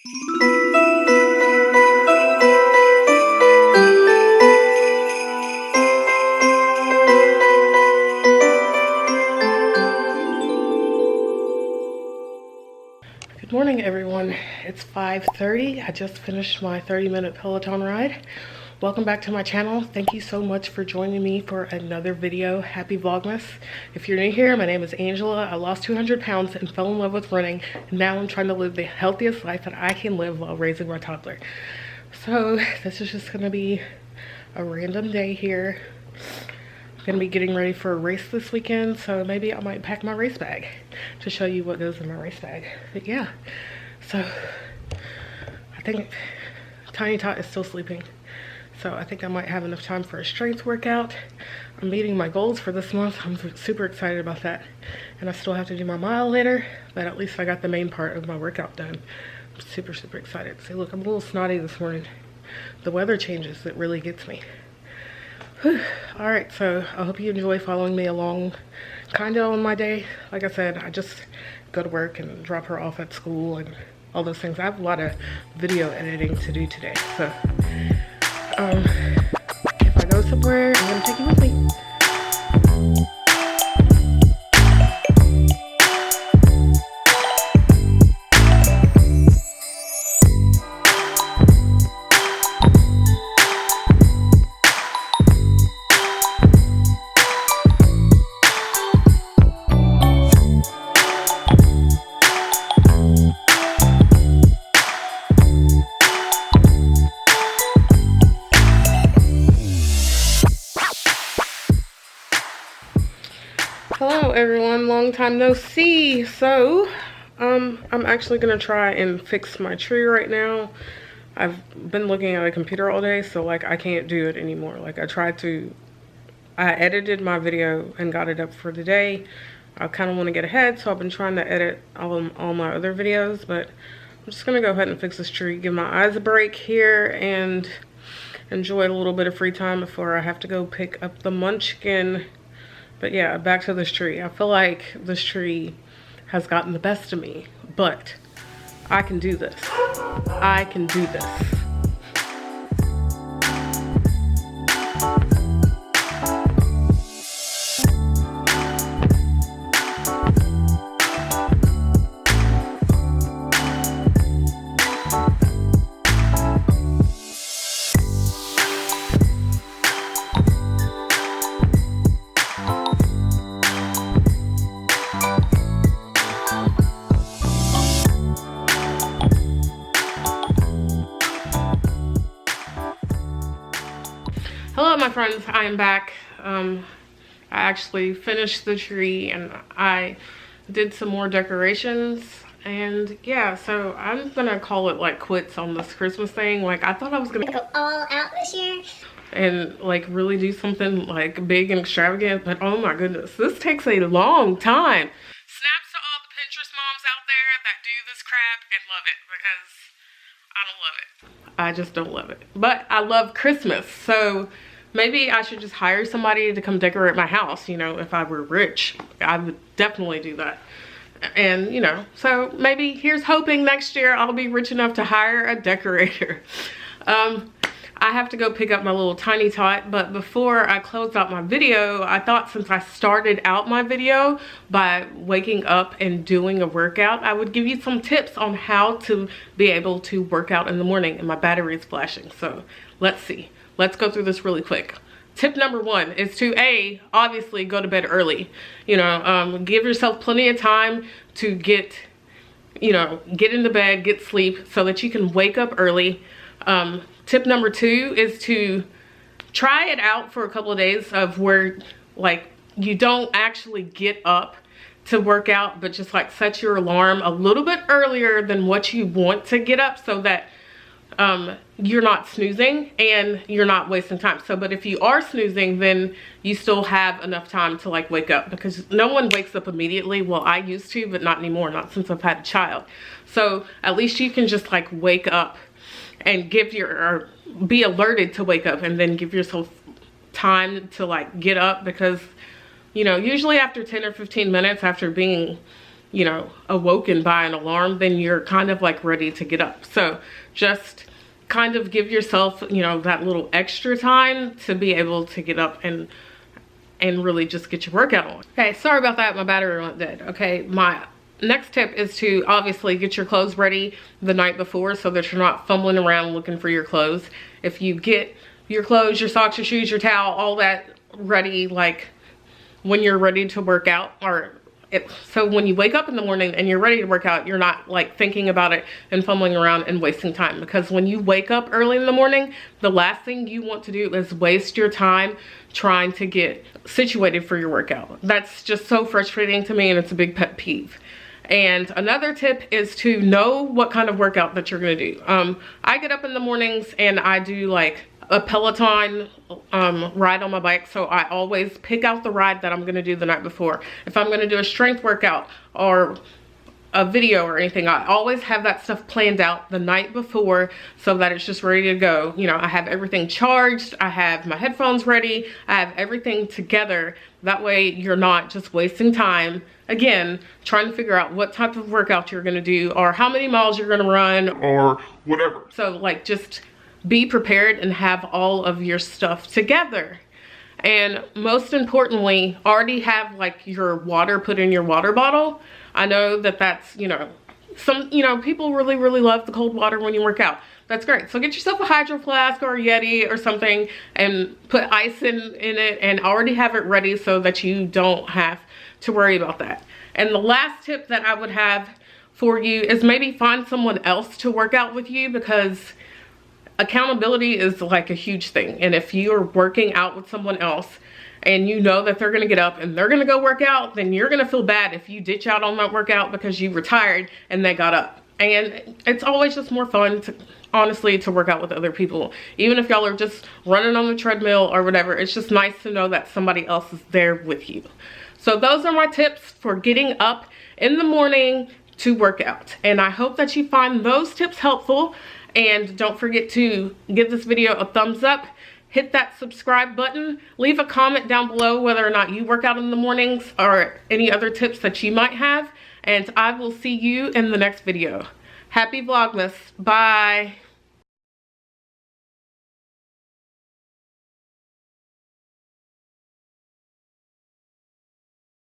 Good morning, everyone. It's 5:30. I just finished my 30-minute Peloton ride. Welcome back to my channel. Thank you so much for joining me for another video. Happy Vlogmas. If you're new here, my name is Angela. I lost 200 pounds and fell in love with running. And now I'm trying to live the healthiest life that I can live while raising my toddler. So this is just gonna be a random day here. I'm gonna be getting ready for a race this weekend, so maybe I might pack my race bag to show you what goes in my race bag. But yeah, so I think Tiny Tot is still sleeping, so I think I might have enough time for a strength workout. I'm meeting my goals for this month. I'm super excited about that, and I still have to do my mile later, but at least I got the main part of my workout done. I'm super excited. See, look, I'm a little snotty this morning. The weather changes, it really gets me. All right, so I hope you enjoy following me along kind of on my day. Like I said, I just go to work and drop her off at school and all those things. I have a lot of video editing to do today, so if I go somewhere, I'm gonna take you with me. Hello everyone, long time no see. So I'm actually gonna try and fix my tree right now. I've been looking at a computer all day, so like I can't do it anymore. Like I edited my video and got it up for today. I kind of want to get ahead, so I've been trying to edit all my other videos, but I'm just gonna go ahead and fix this tree, give my eyes a break here, and enjoy a little bit of free time before I have to go pick up the munchkin. But yeah, back to this tree. I feel like this tree has gotten the best of me, but I can do this. I can do this. Hello my friends, I am back. I actually finished the tree and I did some more decorations, and yeah, so I'm gonna call it like quits on this Christmas thing. Like I thought I was gonna go all out this year and like really do something like big and extravagant, but oh my goodness, this takes a long time. Snaps to all the Pinterest moms out there that do this crap and love it, because I don't love it. I just don't love it. But I love Christmas, so maybe I should just hire somebody to come decorate my house. You know, if I were rich, I would definitely do that. And you know, so maybe here's hoping next year I'll be rich enough to hire a decorator. I have to go pick up my little Tiny Tot, but before I closed out my video, I thought since I started out my video by waking up and doing a workout, I would give you some tips on how to be able to work out in the morning, and my battery is flashing. So let's see. Let's go through this really quick. Tip number one is to obviously go to bed early. You know, give yourself plenty of time to get into bed, get sleep, so that you can wake up early. Tip number two is to try it out for a couple of days of where like you don't actually get up to work out, but just like set your alarm a little bit earlier than what you want to get up, so that you're not snoozing and you're not wasting time. So, but if you are snoozing, then you still have enough time to like wake up, because no one wakes up immediately. Well, I used to, but not anymore, not since I've had a child. So at least you can just like wake up and be alerted to wake up, and then give yourself time to like get up, because you know, usually after 10 or 15 minutes after being you know, awoken by an alarm, then you're kind of like ready to get up. So just kind of give yourself, you know, that little extra time to be able to get up and really just get your workout on. Okay, sorry about that, my battery went dead. Okay, my next tip is to obviously get your clothes ready the night before so that you're not fumbling around looking for your clothes. If you get your clothes, your socks, your shoes, your towel, all that ready, like when you're ready to work out, so when you wake up in the morning and you're ready to work out, you're not like thinking about it and fumbling around and wasting time. Because when you wake up early in the morning, the last thing you want to do is waste your time trying to get situated for your workout. That's just so frustrating to me, and it's a big pet peeve. And another tip is to know what kind of workout that you're gonna do. I get up in the mornings and I do like a Peloton ride on my bike, so I always pick out the ride that I'm gonna do the night before. If I'm gonna do a strength workout or a video or anything, I always have that stuff planned out the night before so that it's just ready to go. You know, I have everything charged, I have my headphones ready, I have everything together. That way you're not just wasting time, again, trying to figure out what type of workout you're gonna do or how many miles you're gonna run or whatever. So like, just be prepared and have all of your stuff together. And most importantly, already have like your water put in your water bottle. I know that that's, you know, people really love the cold water when you work out. That's great. So get yourself a hydro flask or a Yeti or something and put ice in it and already have it ready so that you don't have to worry about that. And the last tip that I would have for you is maybe find someone else to work out with you, because accountability is like a huge thing. And if you're working out with someone else and you know that they're gonna get up and they're gonna go work out, then you're gonna feel bad if you ditch out on that workout because you were tired and they got up. And it's always just more fun to, honestly, to work out with other people. Even if y'all are just running on the treadmill or whatever, it's just nice to know that somebody else is there with you. So those are my tips for getting up in the morning to work out. And I hope that you find those tips helpful. And don't forget to give this video a thumbs up, hit that subscribe button, leave a comment down below whether or not you work out in the mornings or any other tips that you might have. And I will see you in the next video. Happy Vlogmas. Bye.